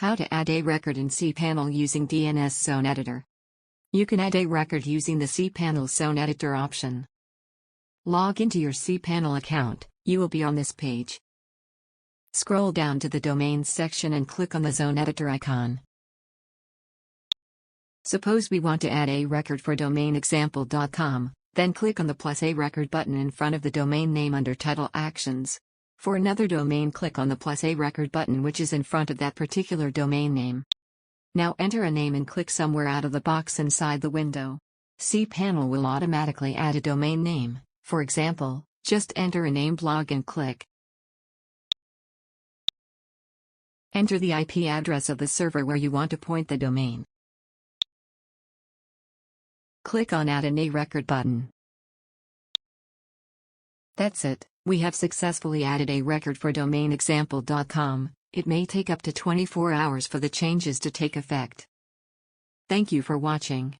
How to add a record in cPanel using DNS Zone Editor. You can add a record using the cPanel Zone Editor option. Log into your cPanel account. You will be on this page. Scroll down to the Domains section and click on the Zone Editor icon. Suppose we want to add a record for domain example.com, then click on the +a record button in front of the domain name under Title Actions. For another domain, click on the +a record button which is in front of that particular domain name. Now enter a name and click somewhere out of the box inside the window. cPanel will automatically add a domain name. For example, just enter a name blog and click. Enter the IP address of the server where you want to point the domain. Click on Add a Record button. That's it. We have successfully added a record for domain example.com. It may take up to 24 hours for the changes to take effect. Thank you for watching.